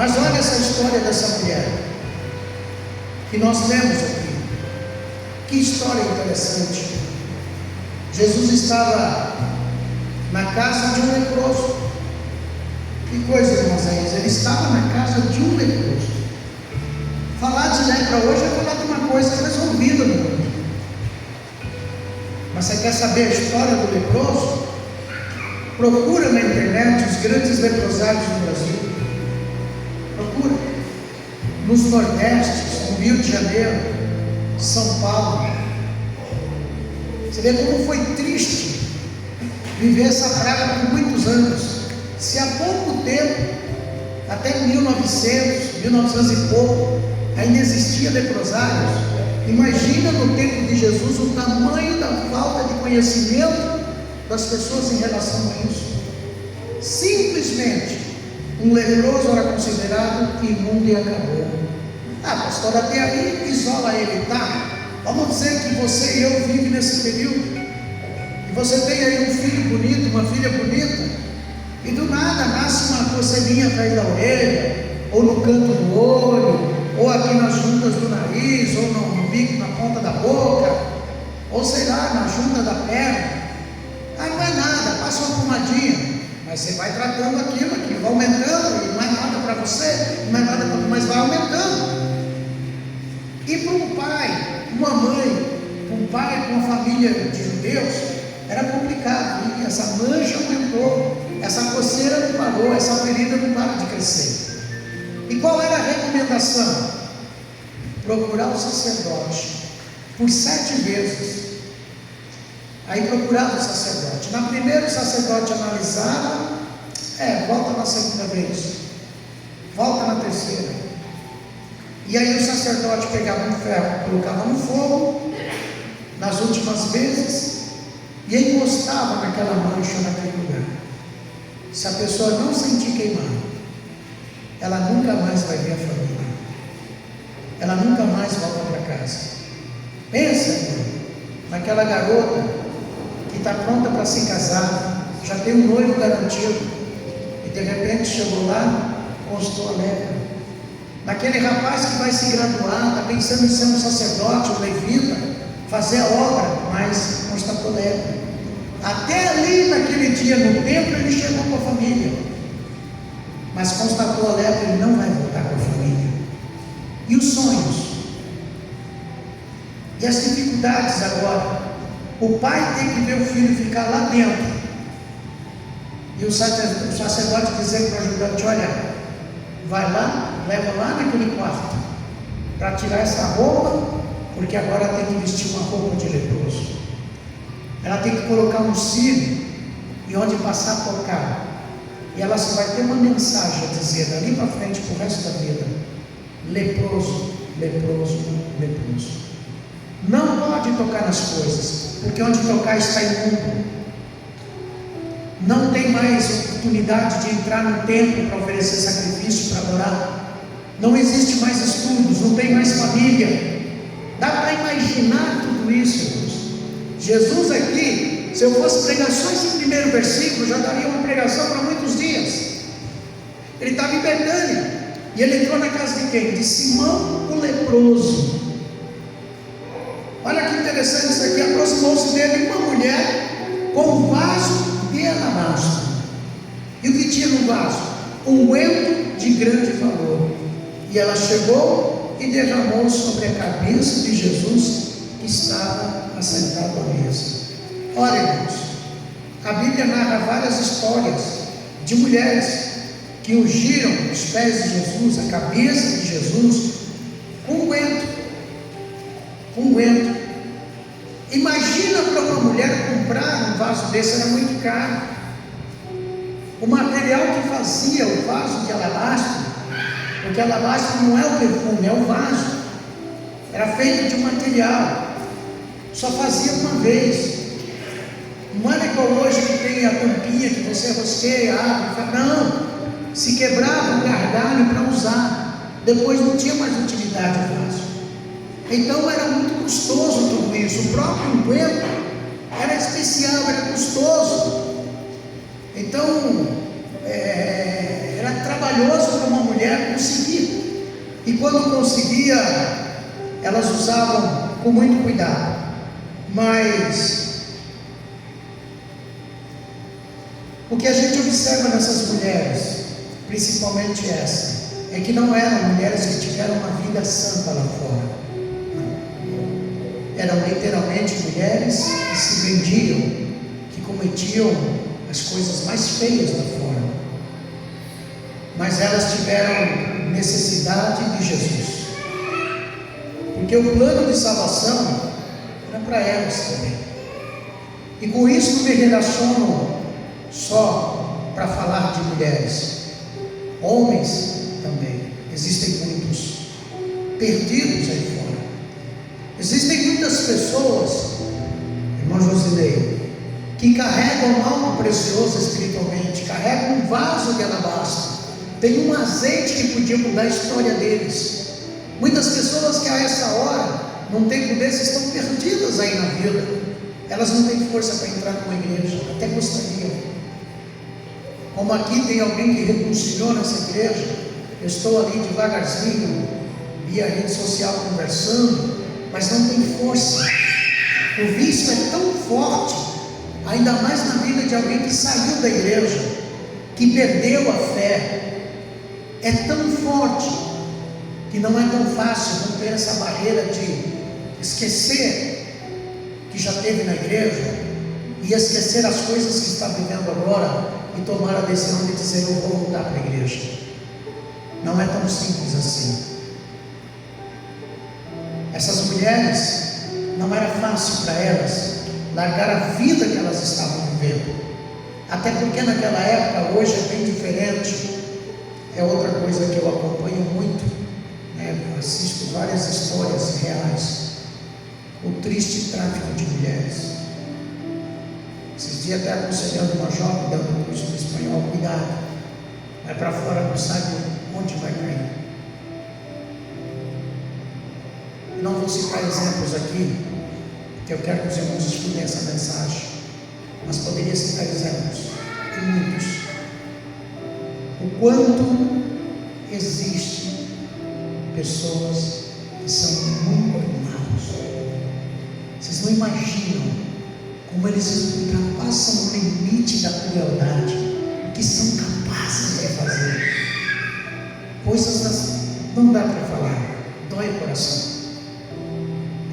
Mas olha essa história dessa mulher que nós lemos aqui. Que história interessante. Jesus estava na casa de um leproso. Que coisa, irmãos, é isso? Ele estava na casa de um leproso. Falar de lepra hoje é falar de uma coisa resolvida no mundo. Mas você quer saber a história do leproso? Procura na internet os grandes leprosários do Brasil. Procura. Nos Nordestes, no Rio de Janeiro, São Paulo. Você vê como foi triste viver essa praga por muitos anos. Se há pouco tempo, até 1900 e pouco, ainda existia leprosários, imagina no tempo de Jesus o tamanho da falta de conhecimento das pessoas em relação a isso. Simplesmente, um leproso era considerado imundo e acabou. Pastor, até aí isola ele, tá? Vamos dizer que você e eu vivem nesse período, e você tem aí um filho bonito, uma filha bonita, e do nada nasce uma coceirinha atrás da orelha, ou no canto do olho, ou aqui nas juntas do nariz, ou no bico, na ponta da boca, ou sei lá, na junta da perna. Não é nada, passa uma pomadinha, mas você vai tratando aquilo aqui, vai aumentando, e não é nada para você, não é nada para, mas vai aumentando. E para um pai, uma mãe, um pai com uma família de judeus, era complicado, e essa mancha aumentou, essa coceira não parou, essa ferida não para de crescer. E qual era a recomendação? Procurar o sacerdote por 7 vezes. Aí procurava o sacerdote. Na primeira o sacerdote analisava, volta na segunda vez, volta na terceira. E aí o sacerdote pegava um ferro, colocava no fogo, nas últimas vezes, e encostava naquela mancha, naquele lugar. Se a pessoa não sentir queimar, ela nunca mais vai ver a família, ela nunca mais volta para casa. Pensa, irmão, naquela garota que está pronta para se casar, já tem um noivo garantido, e de repente chegou lá, constou a lepra. Naquele rapaz que vai se graduar, está pensando em ser um sacerdote, um levita, fazer a obra, mas constatou lepra. Até ali naquele dia no templo ele chegou com a família, mas constatou a lepra, ele não vai voltar com a família. E os sonhos? E as dificuldades agora? O pai tem que ver o filho ficar lá dentro, e o sacerdote dizer para o ajudante: olha, vai lá, leva lá naquele quarto, para tirar essa roupa, porque agora tem que vestir uma roupa de leproso. Ela tem que colocar um cílio, e onde passar tocar, e ela só vai ter uma mensagem a dizer dali para frente para o resto da vida: leproso, leproso, leproso. Não pode tocar nas coisas, porque onde tocar está imundo. Não tem mais oportunidade de entrar no templo para oferecer sacrifício, para adorar. Não existe mais estudos, não tem mais família. Dá para imaginar tudo isso, irmãos. Jesus aqui, se eu fosse pregar só esse primeiro versículo, já daria uma pregação para muitos dias. Ele estava em Betânia, e ele entrou na casa de quem? De Simão o leproso. Olha que interessante isso aqui. Aproximou-se dele uma mulher com um vaso de alabastro. E o que tinha no vaso? Unguento de grande valor. E ela chegou e derramou sobre a cabeça de Jesus, que estava assentado à mesa. Olha, irmãos, a Bíblia narra várias histórias de mulheres que ungiram os pés de Jesus, a cabeça de Jesus, com unguento. Unguento. Imagina para uma mulher comprar um vaso desse, era muito caro. O material que fazia o vaso de alabastro, porque alabastro não é o perfume, é o vaso, era feito de um material, só fazia uma vez. Não era igual hoje que tem a tampinha que você rosqueia, abre, não, se quebrava um gargalho para usar, depois não tinha mais utilidade o vaso. Então era muito custoso tudo isso. O próprio unguento era especial, era custoso. Então era trabalhoso para uma mulher mulher conseguir. E quando conseguia, elas usavam com muito cuidado. Mas o que a gente observa nessas mulheres, principalmente essa, é que não eram mulheres que tiveram uma vida santa lá fora. Eram literalmente mulheres que se vendiam, que cometiam as coisas mais feias lá fora. Mas elas tiveram necessidade de Jesus. Porque o plano de salvação era para elas também. E com isso não me relaciono só para falar de mulheres. Homens também. Existem muitos perdidos aí fora. Existem muitas pessoas, irmão Josilei, que carregam algo precioso espiritualmente, carregam um vaso de alabastro, tem um azeite que podia mudar a história deles. Muitas pessoas que a essa hora, num tempo desses, estão perdidas aí na vida. Elas não têm força para entrar numa igreja, até gostariam. Como aqui tem alguém que reconciliou nessa igreja, eu estou ali devagarzinho, via rede social conversando, mas não tem força. O vício é tão forte, ainda mais na vida de alguém que saiu da igreja, que perdeu a fé. É tão forte que não é tão fácil romper essa barreira de esquecer que já teve na igreja e esquecer as coisas que está vivendo agora e tomar a decisão de dizer: eu vou voltar para a igreja. Não é tão simples assim. Essas mulheres, não era fácil para elas largar a vida que elas estavam vivendo, até porque naquela época, hoje é bem diferente. É outra coisa que eu acompanho muito, né? Eu assisto várias histórias reais. O triste tráfico de mulheres. Esses dias até aconselhando uma jovem dando curso de espanhol: cuidado, vai para fora, não sabe onde vai cair. Não vou citar exemplos aqui, porque eu quero que os irmãos estudem essa mensagem, mas poderia citar exemplos, e muitos. O quanto existe pessoas que são muito maus. Vocês não imaginam como eles ultrapassam o limite da crueldade, o que são capazes de fazer. Coisas não dá para falar, dói o coração.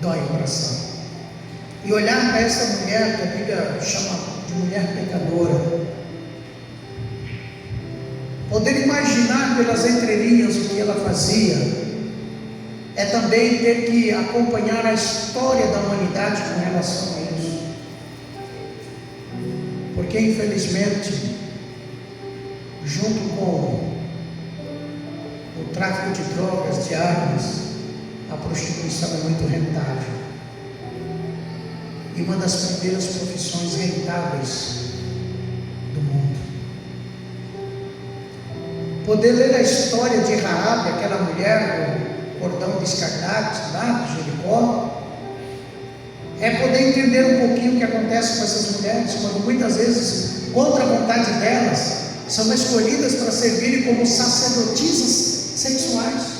Dói o coração. E olhar para essa mulher que a Bíblia chama de mulher pecadora, poder imaginar pelas entrelinhas o que ela fazia, é também ter que acompanhar a história da humanidade com relação a isso. Porque infelizmente, junto com o tráfico de drogas, de armas, a prostituição é muito rentável. E uma das primeiras profissões rentáveis do mundo. Poder ler a história de Raabe, aquela mulher do cordão de escarlate lá de Jericó, é poder entender um pouquinho o que acontece com essas mulheres, quando muitas vezes, contra a vontade delas, são escolhidas para servirem como sacerdotisas sexuais.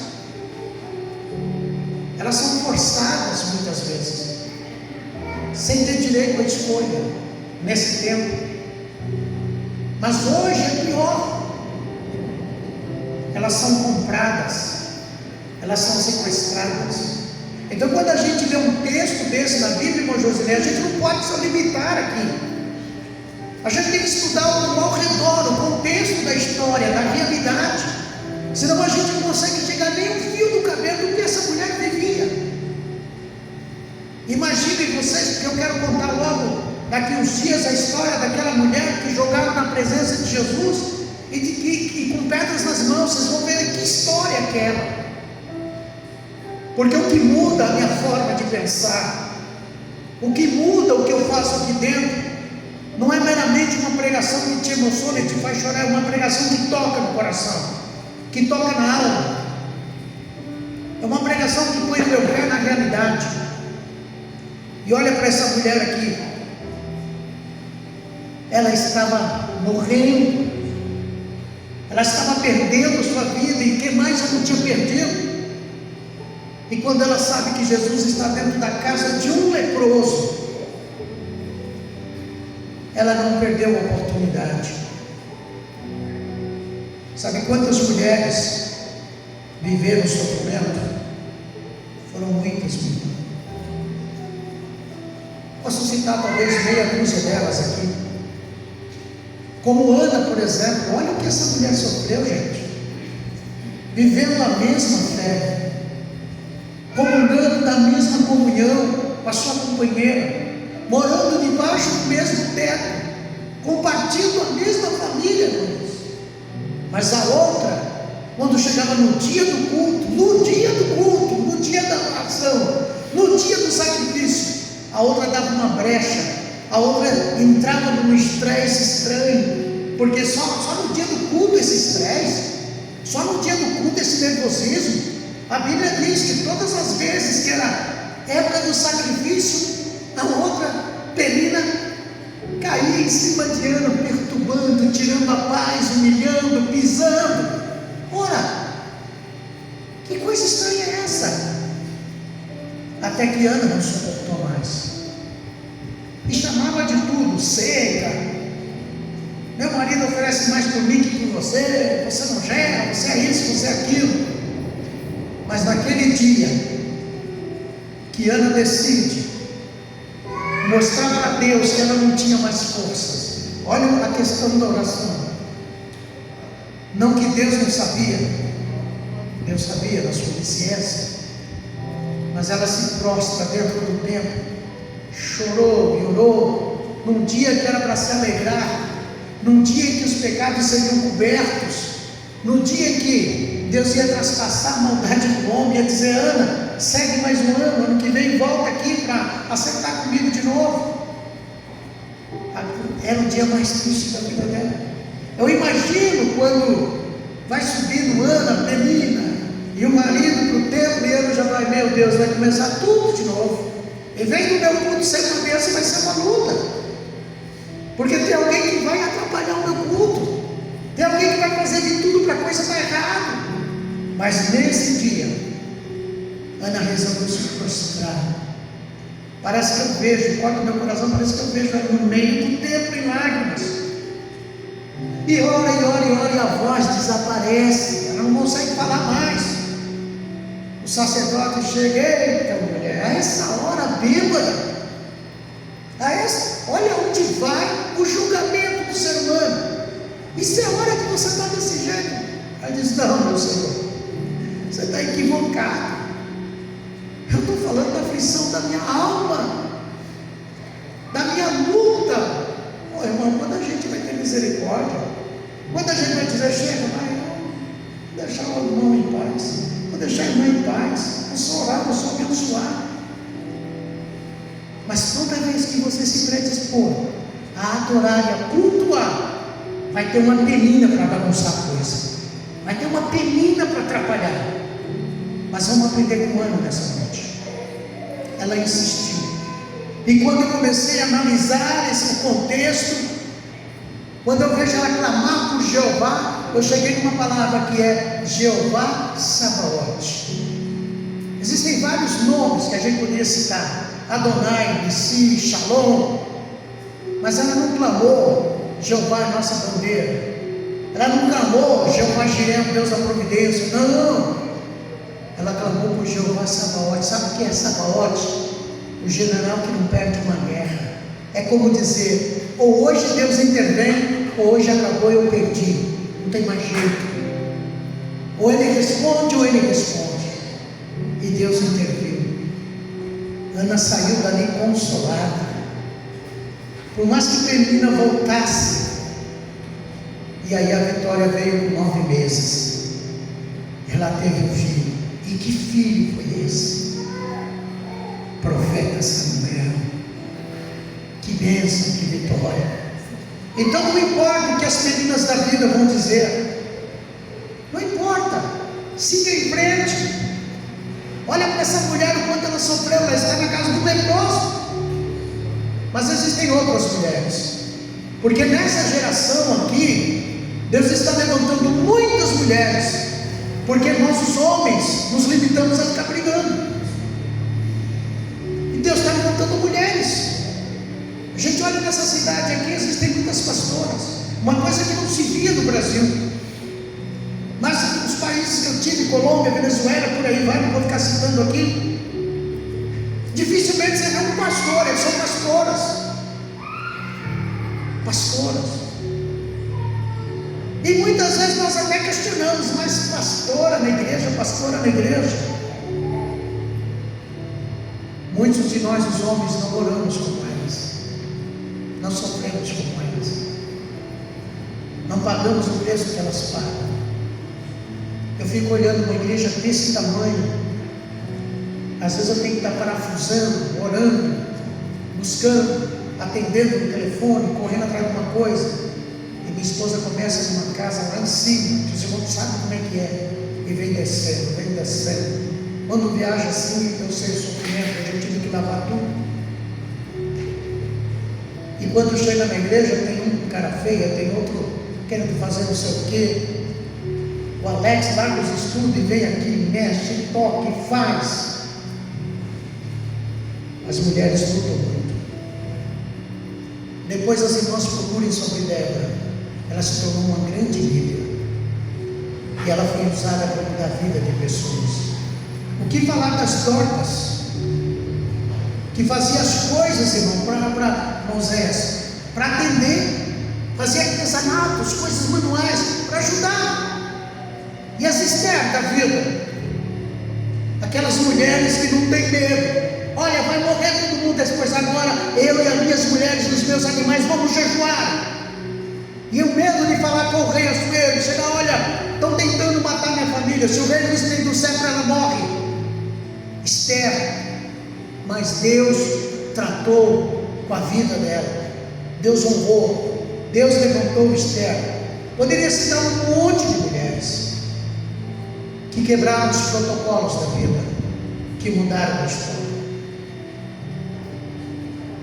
Elas são forçadas muitas vezes, sem ter direito à escolha, nesse tempo. Mas hoje é pior. Elas são compradas, elas são sequestradas. Então, quando a gente lê um texto desse na Bíblia, irmão Josilé, a gente não pode se limitar aqui. A gente tem que estudar ao redor, o contexto da história, da realidade. Senão a gente não consegue chegar nem um fio do cabelo do que essa mulher vivia. Imaginem vocês, porque eu quero contar logo, daqui uns dias, a história daquela mulher que jogaram na presença de Jesus e com pedras nas mãos. Vocês vão ver que história é aquela. Porque o que muda a minha forma de pensar, o que muda o que eu faço aqui dentro, não é meramente uma pregação que te emociona e te faz chorar, é uma pregação que toca no coração, que toca na alma. É uma pregação que põe o meu pé na realidade. E olha para essa mulher aqui. Ela estava morrendo. Ela ela estava perdendo sua vida, e quem mais já não tinha perdido? E quando ela sabe que Jesus está dentro da casa de um leproso, ela não perdeu a oportunidade. Sabe quantas mulheres viveram o sofrimento? Foram muitas, meu irmão. Posso citar talvez meia dúzia delas aqui. Como Ana, por exemplo. Olha o que essa mulher sofreu, gente. Vivendo a mesma fé, comungando da mesma comunhão com a sua companheira, morando debaixo do mesmo teto, compartilhando a mesma família, irmãos. Mas a outra, quando chegava no dia do culto, no dia da oração, no dia do sacrifício, a outra dava uma brecha, a outra entrava num estresse estranho, porque só no dia do culto esse estresse, só no dia do culto esse nervosismo. A Bíblia diz que todas as vezes que era época do sacrifício, a outra Penina caía em cima de Ana, perturbando, tirando a paz, humilhando, pisando. Ora, que coisa estranha é essa? Até que Ana não suportou mais, e chamava de tudo, seca. Meu marido oferece mais por mim que por você, você não gera, você é isso, você é aquilo. Mas naquele dia que Ana decide mostrar para Deus que ela não tinha mais forças, olha a questão da oração. Não que Deus não sabia, Deus sabia da sua onisciência, mas ela se prostra dentro do templo, chorou e orou, num dia que era para se alegrar, num dia em que os pecados seriam cobertos, no dia em que Deus ia traspassar a maldade do homem, ia dizer: Ana, segue mais um ano que vem volta aqui para acertar comigo de novo. Era o dia mais triste da vida dela. Eu imagino quando vai subindo Ana, Penina, e o marido para o templo, e Ana já vai: meu Deus, vai começar tudo de novo. Em vez do meu culto ser uma bênção, vai ser uma luta, porque tem alguém que vai atrapalhar o meu culto, tem alguém que vai fazer de tudo para a coisa estar errada. Mas nesse dia, Ana resolveu se prostrar. Parece que eu vejo, corta o meu coração, parece que eu vejo ela no meio do templo em lágrimas, e ora, e ora, e ora, e a voz desaparece, ela não consegue falar mais. O sacerdote chega: eita mulher, a essa hora bêbada, olha onde vai o julgamento do ser humano, isso é a hora que você está desse jeito. Ela diz: não, meu Senhor, você está equivocado, eu estou falando da aflição da minha alma, da minha luta. Oh, irmão, quando a gente vai ter misericórdia, quando a gente vai dizer: chega, vai deixar o irmão em paz, vou deixar a irmã em paz, vou só orar, vou só abençoar. Mas toda vez que você se predispor a adorar e a cultuar, vai ter uma penina para bagunçar a coisa, vai ter uma penina para atrapalhar. Mas vamos aprender com Ana nessa noite. Ela insistiu, e quando eu comecei a analisar esse contexto, quando eu vejo ela clamar por Jeová, eu cheguei numa palavra que é Jeová Sabaote. Existem vários nomes que a gente poderia citar: Adonai, Nissi, Shalom, mas ela não clamou Jeová é nossa bandeira, ela não clamou Jeová Jireh, Deus da providência, não. Ela clamou por Jeová Sabaote. Sabe o que é Sabaote? O general que não perde uma guerra. É como dizer: ou hoje Deus intervém, ou hoje acabou, eu perdi, não tem mais jeito. Ou ele responde, ou ele responde. E Deus interviu. Ana saiu dali consolada. Por mais que Penina voltasse, e aí a vitória veio com 9 meses. Ela teve um filho. E que filho foi esse? Profeta Samuel. Que bênção, que vitória. Então não importa o que as meninas da vida vão dizer, não importa, siga em frente. Olha para essa mulher, o quanto ela sofreu, ela está na casa do leproso. Mas existem outras mulheres, porque nessa geração aqui, Deus está levantando muitas mulheres, porque nós os homens nos limitamos a ficar brigando. E Deus está levantando mulheres. A gente olha nessa cidade aqui, existem muitas pastoras, uma coisa que não se via no Brasil. Mas os países que eu tive, Colômbia, Venezuela, por aí vai, não vou ficar citando aqui, dificilmente você vê um pastor, eles são pastoras. Pastoras. E muitas vezes nós até questionamos, mas pastora na igreja, pastora na igreja. Muitos de nós, os homens, não oramos como elas, não sofremos como elas, não pagamos o preço que elas pagam. Eu fico olhando uma igreja desse tamanho, às vezes eu tenho que estar parafusando, orando, buscando, atendendo no telefone, correndo atrás de uma coisa. E minha esposa começa numa casa lá em cima, que os irmãos sabem como é que é, e vem descendo, vem descendo. Quando viaja assim, eu sei o sofrimento, eu tive que lavar tudo. E quando chega na igreja, tem um cara feia, tem outro querendo fazer não sei o quê. O Alex larga os estudos e vem aqui, mexe, toca e faz. As mulheres lutam muito. Depois as irmãs procurem sobre Débora. Ela se tornou uma grande líder. E ela foi usada para mudar a vida de pessoas. O que falar das Dorcas? Que fazia as coisas, irmão, para Moisés, para atender, fazia artesanatos, coisas manuais, para ajudar. E as Esther da vida, aquelas mulheres que não têm medo. Olha, vai morrer todo mundo depois, agora eu e as minhas mulheres e os meus animais vamos jejuar. E o medo de falar com o rei Assuero, chegar, olha, estão tentando matar minha família, se o rei não estende do céu, ela morre. Esther, mas Deus tratou com a vida dela, Deus honrou, Deus levantou Esther. Poderia citar um monte de mulheres que quebraram os protocolos da vida, que mudaram a história.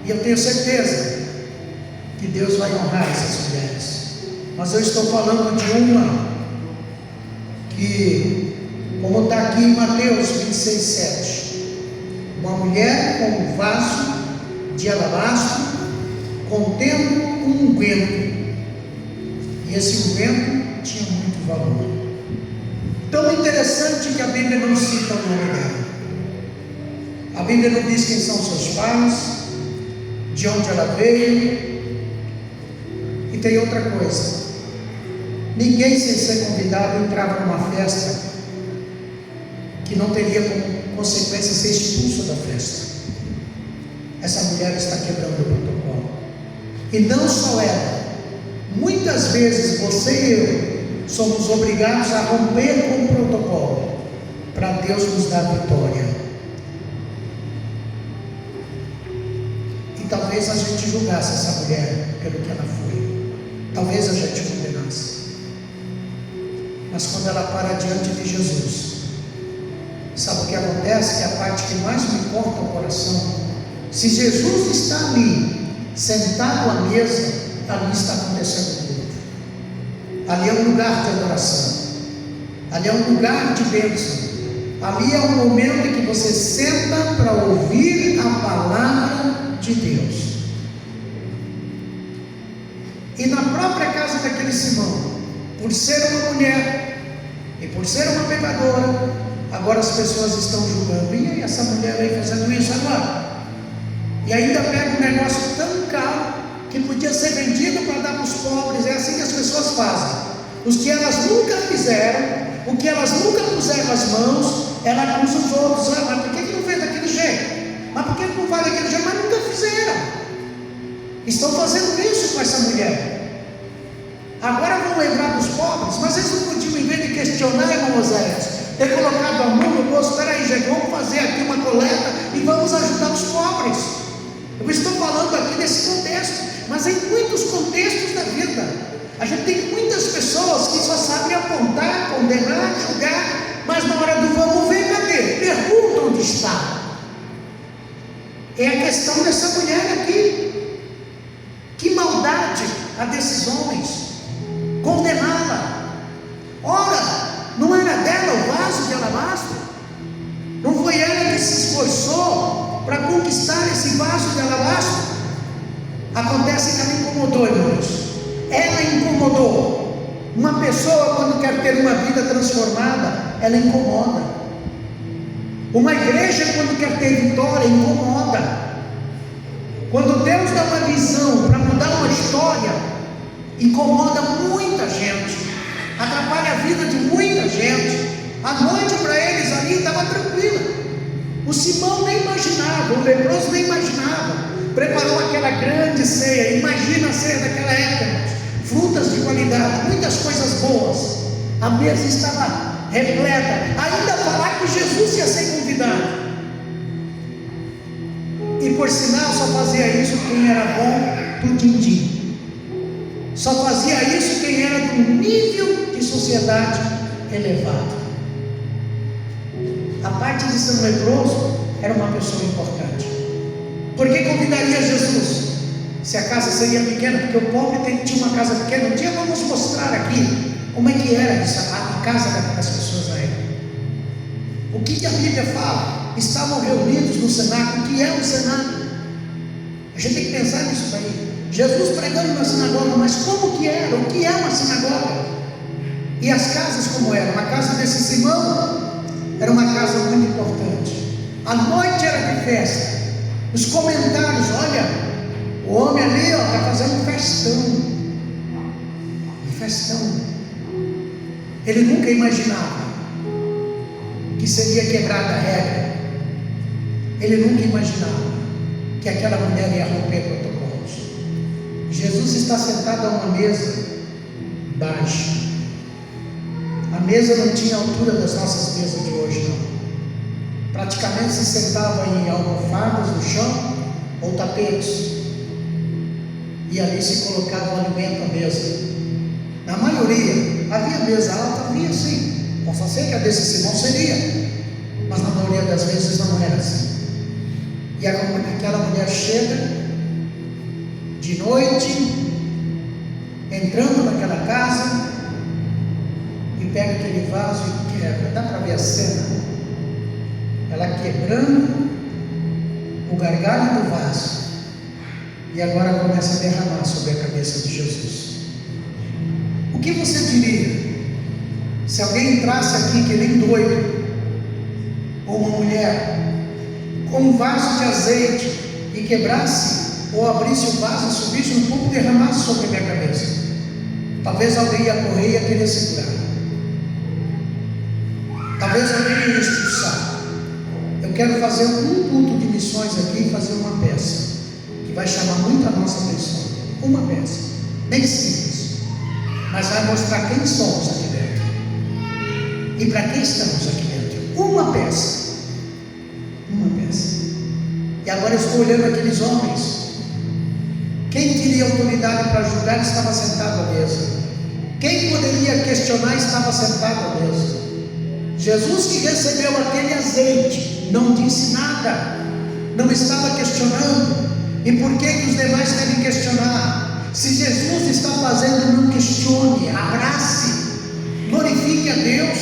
E eu tenho certeza que Deus vai honrar essas mulheres. Mas eu estou falando de uma que, como está aqui em Mateus 26:7, uma mulher com um vaso de alabastro contendo um unguento, e esse unguento tinha muito valor. Tão interessante que a Bíblia não cita o nome dela. A Bíblia não diz quem são seus pais, de onde ela veio. E tem outra coisa: ninguém, sem ser convidado, entrava numa festa que não teria como consequência ser expulso da festa. Essa mulher está quebrando o protocolo. E não só ela, muitas vezes você e eu somos obrigados a romper com o protocolo para Deus nos dar vitória. E talvez a gente julgasse essa mulher pelo que ela foi, talvez a gente condenasse. Mas quando ela para diante de Jesus, sabe o que acontece? Que é a parte que mais me corta o coração. Se Jesus está ali, sentado à mesa, ali está acontecendo tudo. Ali é um lugar de adoração, ali é um lugar de bênção, ali é um momento em que você senta para ouvir a palavra de Deus. E na própria casa daquele Simão, por ser uma mulher e por ser uma pecadora, agora as pessoas estão julgando. E aí, essa mulher aí fazendo isso agora? E ainda pega um negócio tão caro que podia ser vendido para dar para os pobres. É assim que as pessoas fazem. Os que elas nunca fizeram, o que elas nunca puseram as mãos, ela acusa os outros. Ah, mas por que não fez daquele jeito? Mas por que não faz daquele jeito? Mas nunca fizeram. Estão fazendo isso com essa mulher. Agora vão lembrar dos pobres, mas eles não podiam, em vez de questionar, irmão Moisés, ter colocado a mão no bolso. Espera aí, gente, vamos fazer aqui uma coleta e vamos ajudar os pobres. Eu estou falando aqui desse contexto, mas em muitos contextos da vida, a gente tem muitas pessoas que só sabem apontar, condenar, julgar, mas na hora do vamos ver, cadê? Pergunta onde está. É a questão dessa mulher aqui. Que maldade a desses homens, condená-los esforçou para conquistar esse vaso de alabastro. Acontece que ela incomodou, irmãos. Ela incomodou. Uma pessoa, quando quer ter uma vida transformada, ela incomoda. Uma igreja, quando quer ter vitória, incomoda. Quando Deus dá uma visão para mudar uma história, incomoda muita gente, atrapalha a vida de muita gente. A noite para eles ali estava tranquila. O Simão nem imaginava, o leproso nem imaginava. Preparou aquela grande ceia. Imagina a ceia daquela época, frutas de qualidade, muitas coisas boas. A mesa estava repleta. Ainda falar que Jesus ia ser convidado. E por sinal só fazia isso quem era bom do din-din. Só fazia isso quem era de um nível de sociedade elevado. A parte de ser um leproso era uma pessoa importante. Por que convidaria Jesus? Se a casa seria pequena, porque o pobre tinha uma casa pequena. Um dia vamos mostrar aqui como é que era a casa das pessoas na época. O que a Bíblia fala? Estavam reunidos no cenáculo. O que é um cenáculo? A gente tem que pensar nisso daí. Jesus pregando na sinagoga, mas como que era? O que é uma sinagoga? E as casas como eram? A casa desse Simão era uma casa muito importante. A noite era de festa. Os comentários, olha, o homem ali está fazendo um festão. Um festão. Ele nunca imaginava que seria quebrada a regra. Ele nunca imaginava que aquela mulher ia romper protocolos. Jesus está sentado a uma mesa baixa. A mesa não tinha a altura das nossas mesas de hoje, não. Praticamente se sentava em almofadas no chão ou tapetes. E ali se colocava o alimento à mesa. Na maioria, havia mesa alta, havia sim. Posso ser que a desse Simão seria, mas na maioria das vezes não era assim. E aquela mulher chega de noite, entrando naquela casa, e pega aquele vaso e quebra. Dá para ver a cena? Ela quebrando o gargalho do vaso, e agora começa a derramar sobre a cabeça de Jesus. O que você diria se alguém entrasse aqui que nem doido, ou uma mulher com um vaso de azeite e quebrasse, ou abrisse o vaso e subisse um pouco e derramasse sobre a minha cabeça? Talvez alguém ia correr e ia querer segurar. Talvez alguém ia expulsar. Eu quero fazer um culto de missões aqui e fazer uma peça que vai chamar muito a nossa atenção. Uma peça, bem simples, mas vai mostrar quem somos aqui dentro e para quem estamos aqui dentro. Uma peça. E agora eu estou olhando aqueles homens. Quem teria autoridade para julgar estava sentado à mesa. Quem poderia questionar estava sentado à mesa. Jesus, que recebeu aquele azeite, não disse nada, não estava questionando. E por que os demais devem questionar? Se Jesus está fazendo, não questione, abrace, glorifique a Deus.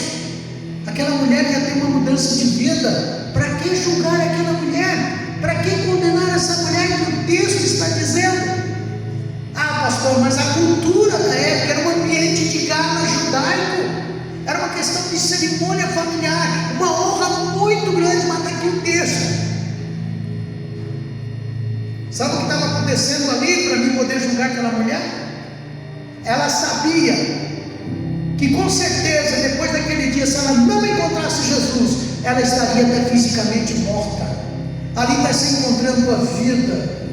Aquela mulher ia ter uma mudança de vida. Para que julgar aquela mulher? Para que condenar essa mulher que o texto está dizendo? Ah, pastor, mas a cultura da época era um ambiente de gala judaico. Era uma questão de cerimônia familiar, uma honra muito grande, mas está aqui o texto. Sabe o que estava acontecendo ali para mim poder julgar aquela mulher? Ela sabia que com certeza depois daquele dia, se ela não encontrasse Jesus, ela estaria até fisicamente morta. Ali está se encontrando a vida,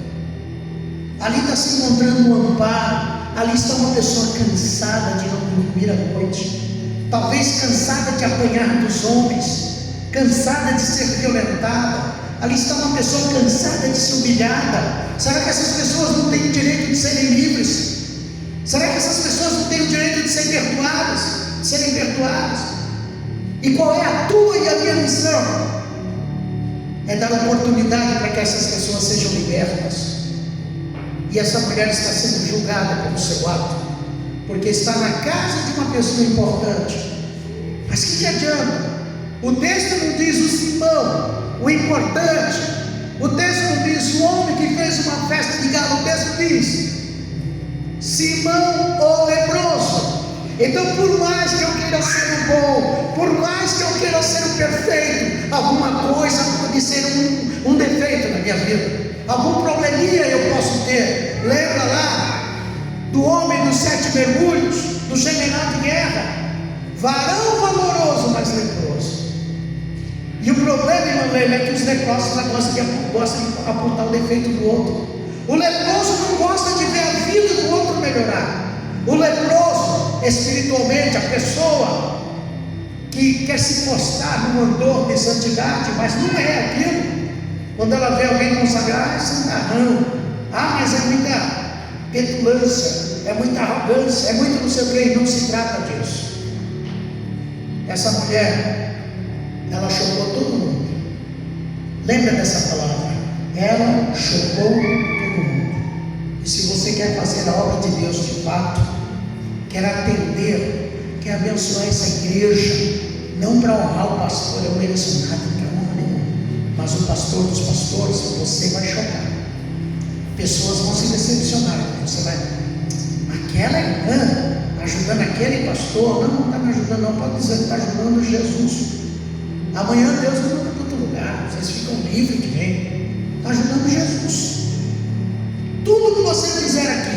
ali está se encontrando o amparo. Ali está uma pessoa cansada de não dormir à noite, talvez cansada de apanhar dos homens, cansada de ser violentada. Ali está uma pessoa cansada de ser humilhada. Será que essas pessoas não têm o direito de serem livres? Será que essas pessoas não têm o direito de serem perdoadas? E qual é a tua e a minha missão? É dar oportunidade para que essas pessoas sejam libertas. E essa mulher está sendo julgada pelo seu ato, porque está na casa de uma pessoa importante. Mas que adianta? O texto não diz o Simão, o importante. O texto não diz o homem que fez uma festa de galo. O texto diz Simão o leproso. Então, por mais que eu queira ser o bom, por mais que eu queira ser o perfeito, alguma coisa pode ser um defeito na minha vida, algum probleminha eu posso ter. Lembra lá do homem dos 7 mergulhos, do general de guerra, varão valoroso, mas leproso. E o problema, irmão, é que os leprosos gostam de apontar o defeito do outro. O leproso não gosta de ver a vida do outro melhorar. O leproso, espiritualmente, a pessoa que quer se postar no andor de santidade, mas não é aquilo. Quando ela vê alguém consagrar, é santarrão. Mas é muita petulância, é muita arrogância, é muito não sei o que. Não se trata disso. Essa mulher, ela chocou todo mundo. Lembra dessa palavra? Ela chocou todo mundo. E se você quer fazer a obra de Deus de fato, quer atender, quer abençoar essa igreja, não para honrar o pastor, eu mereço nada para honra nenhuma, mas o pastor dos pastores, você vai chocar. Pessoas vão se decepcionar. Você vai, aquela irmã ajudando aquele pastor, não está me ajudando, não, pode dizer que está ajudando Jesus. Amanhã Deus não manda para outro lugar, vocês ficam livres que vem, está ajudando Jesus. Tudo que você fizer aqui,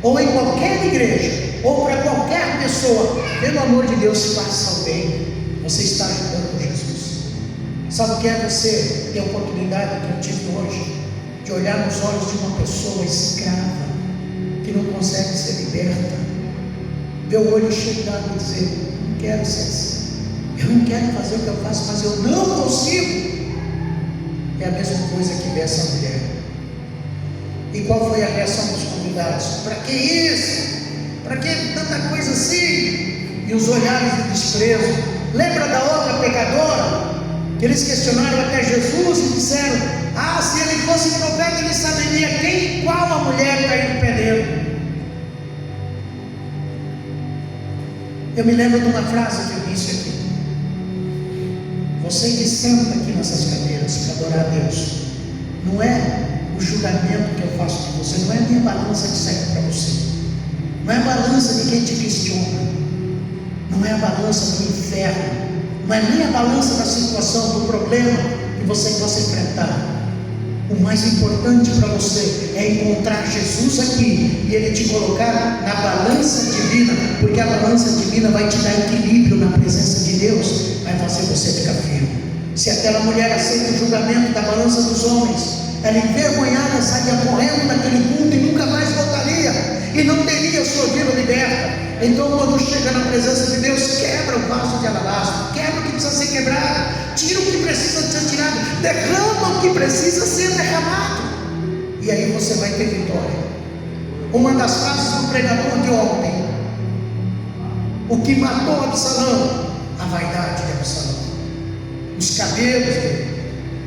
ou em qualquer igreja, ou para qualquer pessoa, pelo amor de Deus, faça o bem. Você está ajudando Jesus. Sabe o que é você ter a oportunidade que eu tive hoje, de olhar nos olhos de uma pessoa escrava, que não consegue ser liberta, ver o olho cheio d'água e dizer: não quero ser assim, eu não quero fazer o que eu faço, mas eu não consigo. É a mesma coisa que ver essa mulher. E qual foi a reação dos convidados? Para que isso? Para que tanta coisa assim? E os olhares de desprezo. Lembra da outra pecadora? Que eles questionaram até Jesus e disseram: se ele fosse profeta, ele saberia qual a mulher está aí no pé dele. Eu me lembro de uma frase que eu disse aqui: você que senta aqui nessas cadeiras para adorar a Deus, não é o julgamento que eu faço de você, não é a minha balança que serve para você, não é a balança de quem te questiona, não é a balança do inferno, não é nem a balança da situação, do problema que você possa enfrentar. O mais importante para você é encontrar Jesus aqui e Ele te colocar na balança divina, porque a balança divina vai te dar equilíbrio na presença de Deus, vai fazer você ficar firme. Se aquela mulher aceita o julgamento da balança dos homens, ela envergonhada saía correndo daquele culto e nunca mais voltaria, e não teria sua vida liberta. Então, quando chega na presença de Deus, quebra o vaso de alabastro, quebra o que precisa ser quebrado, tira o que precisa ser tirado, derrama o que precisa ser derramado, e aí você vai ter vitória. Uma das frases do pregador de ontem: o que matou Absalão, a vaidade de Absalão, os cabelos dele,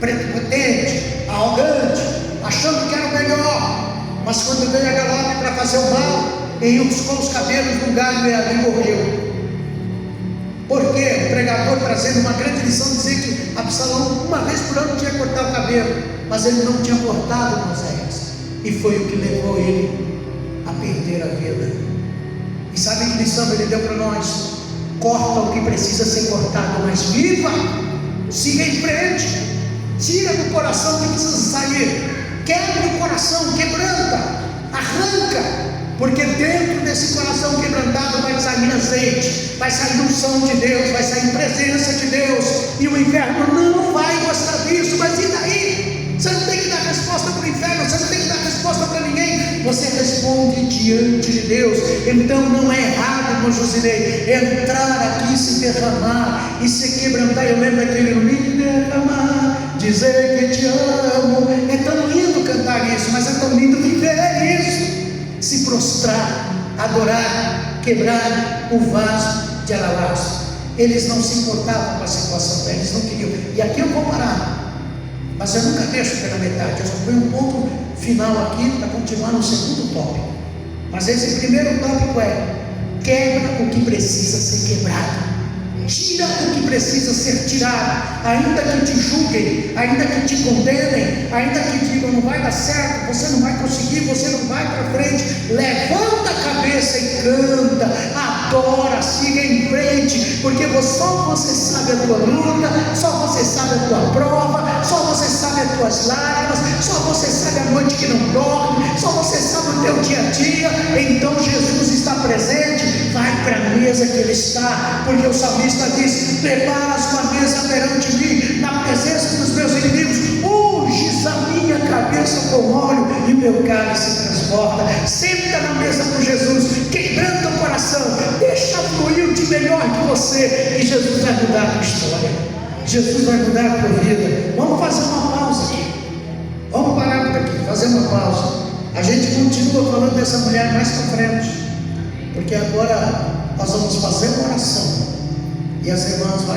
prepotente, arrogante, achando que era o melhor, mas quando veio a galope para fazer o mal, enroscou os cabelos no galho e ali morreu. Por quê? O pregador trazendo uma grande lição, dizia que Absalão uma vez por ano tinha que cortar o cabelo, mas ele não tinha cortado Moisés, e foi o que levou ele a perder a vida. E sabe que lição ele deu para nós? Corta o que precisa ser cortado, mas viva, siga em frente, tira do coração o que precisa sair, quebra o coração, quebranta, arranca, porque dentro desse coração quebrantado vai sair azeite, vai sair unção de Deus, vai sair presença de Deus, e o inferno não vai gostar disso. Mas e daí? Você não tem que dar resposta para o inferno, você não tem que dar resposta para ninguém, você responde diante de Deus. Então não é errado, irmão Josinei, entrar aqui, se derramar e se quebrantar. Eu lembro daquele me derramar, dizer que te amo. É tão lindo cantar isso, mas é tão lindo viver isso, se prostrar, adorar, quebrar o vaso de alabastro. Eles não se importavam com a situação deles, eles não queriam. E aqui eu vou parar, mas eu nunca deixo pela metade, eu só ponho um ponto final aqui para continuar no segundo tópico. Mas esse primeiro tópico é: quebra o que precisa ser quebrado, tira o que precisa ser tirado, ainda que te julguem, ainda que te condenem, ainda que digam não vai dar certo, você não vai conseguir, você não vai para frente. Levanta a cabeça e canta, adora, siga em frente, porque só você sabe a tua luta, só você sabe a tua prova, só você sabe as tuas lágrimas, só você sabe a noite que não dorme, só você sabe o teu dia a dia. Então Jesus está presente, vai para a mesa que Ele está, porque o salmista diz: preparas uma mesa perante mim, na presença dos meus inimigos, unges a minha cabeça com óleo e meu cálice se transborda. Senta na mesa com Jesus, quebrando o coração, deixa fluir o de melhor que você, e Jesus vai mudar a tua história, Jesus vai mudar a tua vida. Vamos fazer uma pausa aqui, vamos parar por aqui, fazer uma pausa. A gente continua falando dessa mulher mais para frente, porque agora nós vamos fazer uma oração e as irmãs vão